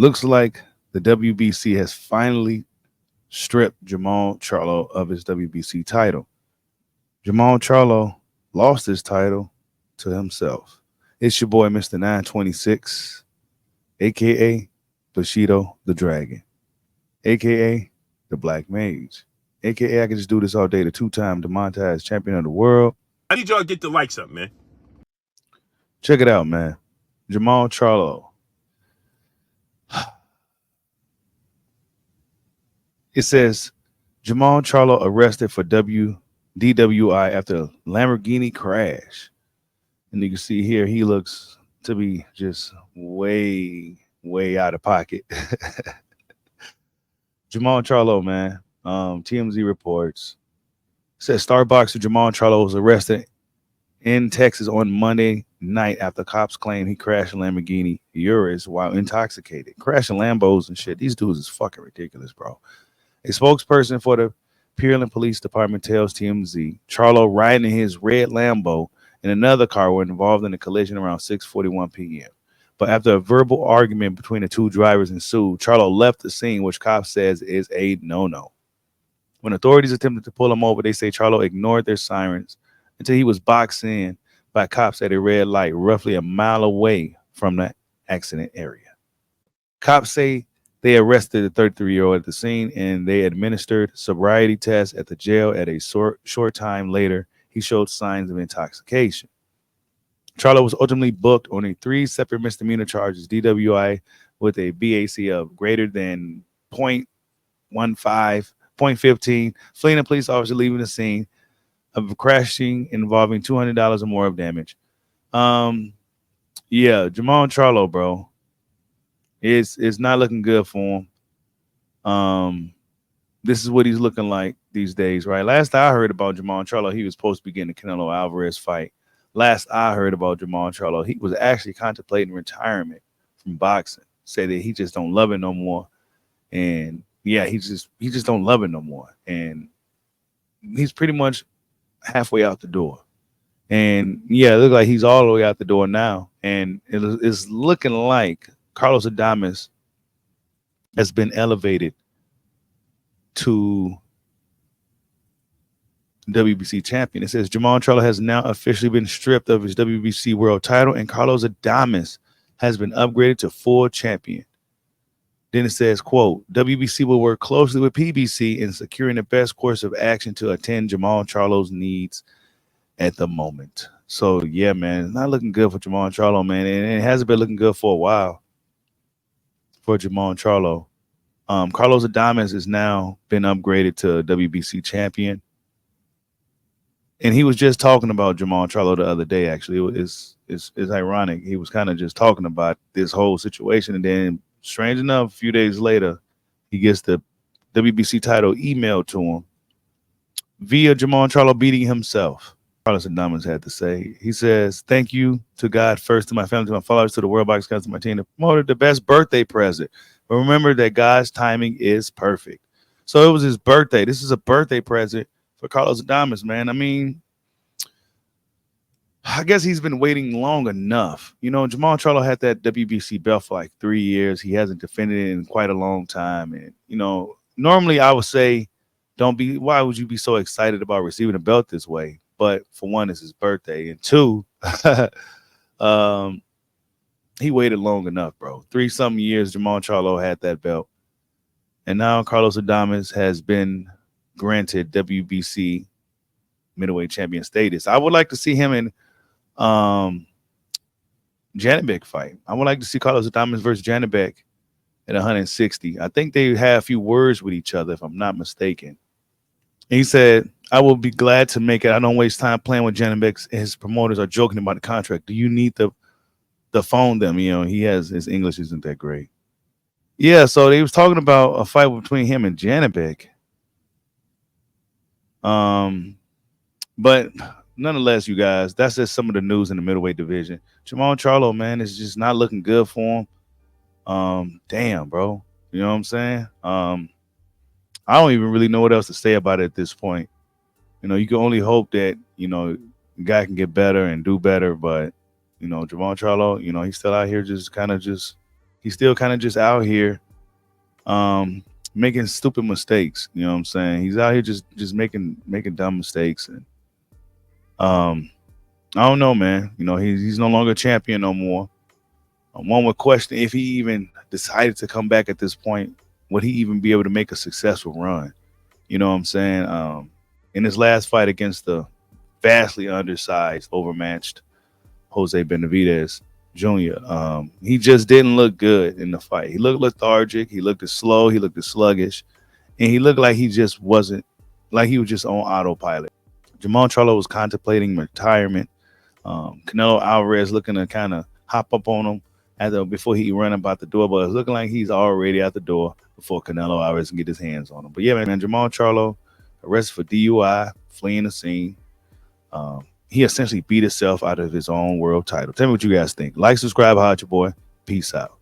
Looks like the WBC has finally stripped Jermall Charlo of his WBC title. Jermall Charlo lost his title to himself. It's your boy, Mr. 926, aka Bushido the Dragon, aka the Black Mage, aka I can just do this all day, the two-time demonetized champion of the world. I need y'all to get the likes up, man. Check it out, man. Jermall Charlo. It says Jermall Charlo arrested for DWI after a Lamborghini crash. And you can see here he looks to be just way, way out of pocket. Jermall Charlo, man. TMZ reports. Says Starbucks Jermall Charlo was arrested in Texas on Monday night after cops claimed he crashed a Lamborghini Urus while intoxicated. Crashing Lambos and shit. These dudes is fucking ridiculous, bro. A spokesperson for the Pearland Police Department tells TMZ Charlo riding in his red Lambo and another car were involved in a collision around 6:41 p.m. But after a verbal argument between the two drivers ensued, Charlo left the scene, which cops says is a no-no. When authorities attempted to pull him over, they say Charlo ignored their sirens until he was boxed in by cops at a red light roughly a mile away from the accident area. Cops say they arrested the 33-year-old at the scene and they administered sobriety tests at the jail. At a short time later, he showed signs of intoxication. Charlo was ultimately booked on 3 separate misdemeanor charges, DWI with a BAC of greater than 0.15, 0.15, fleeing a police officer leaving the scene, of crashing involving $200 or more of damage. Yeah, Jermall Charlo, bro. It's not looking good for him. This is what he's looking like these days, right? Last I heard about Jermall Charlo, he was supposed to be getting the Canelo Alvarez fight. Last I heard about Jermall Charlo, he was actually contemplating retirement from boxing. Say that he just don't love it no more. And yeah, he just don't love it no more. And he's pretty much halfway out the door. And yeah, it looks like he's all the way out the door now. And it's looking like Carlos Adames has been elevated to WBC champion. It says Jermall Charlo has now officially been stripped of his WBC world title, and Carlos Adames has been upgraded to full champion. Then it says, quote, WBC will work closely with PBC in securing the best course of action to attend Jermall Charlo's needs at the moment. So, yeah, man, it's not looking good for Jermall Charlo, man. And it hasn't been looking good for a while for Jermall Charlo. Carlos Adames has now been upgraded to WBC champion. And he was just talking about Jermall Charlo the other day, actually. It's ironic. He was kind of just talking about this whole situation. And then, strange enough, a few days later, he gets the WBC title emailed to him via Jermall Charlo beating himself. Carlos Adames had to say. He says, thank you to God first, to my family, to my followers, to the World Box Council, my team, the promoter, the best birthday present. But remember that God's timing is perfect. So it was his birthday. This is a birthday present for Carlos Adames, man. I mean, I guess he's been waiting long enough. You know, Jermall Charlo had that WBC belt for like 3 years. He hasn't defended it in quite a long time. And, you know, normally I would say, why would you be so excited about receiving a belt this way? But for one, it's his birthday. And two, he waited long enough, bro. 3-something years, Jermall Charlo had that belt. And now Carlos Adames has been granted WBC middleweight champion status. I would like to see him in Janibek fight. I would like to see Carlos Adames versus Janibek at 160. I think they had a few words with each other, if I'm not mistaken. He said, I will be glad to make it. I don't waste time playing with Janibek. His promoters are joking about the contract. Do you need to phone them? You know, his English isn't that great. Yeah, so they was talking about a fight between him and Janibek. But nonetheless, you guys, that's just some of the news in the middleweight division. Jermall Charlo, man, is just not looking good for him. Damn, bro. You know what I'm saying? I don't even really know what else to say about it at this point. You know, you can only hope that, you know, the guy can get better and do better. But, you know, Jermall Charlo, you know, he's still out here just kind of just he's still kind of just out here making stupid mistakes. You know what I'm saying? He's out here just making dumb mistakes. And I don't know, man. You know, he's no longer a champion no more. One would question if he even decided to come back at this point, would he even be able to make a successful run? You know what I'm saying? In his last fight against the vastly undersized, overmatched Jose Benavidez Jr., he just didn't look good in the fight. He looked lethargic. He looked slow. He looked sluggish. And he looked like he just wasn't, like he was just on autopilot. Jermall Charlo was contemplating retirement. Canelo Alvarez looking to kind of hop up on him before he run about the door, but it's looking like he's already out the door before Canelo Alvarez can get his hands on him. But yeah, man, Jermall Charlo arrested for DUI, fleeing the scene. He essentially beat himself out of his own world title. Tell me what you guys think. Like, subscribe, holla at your boy. Peace out.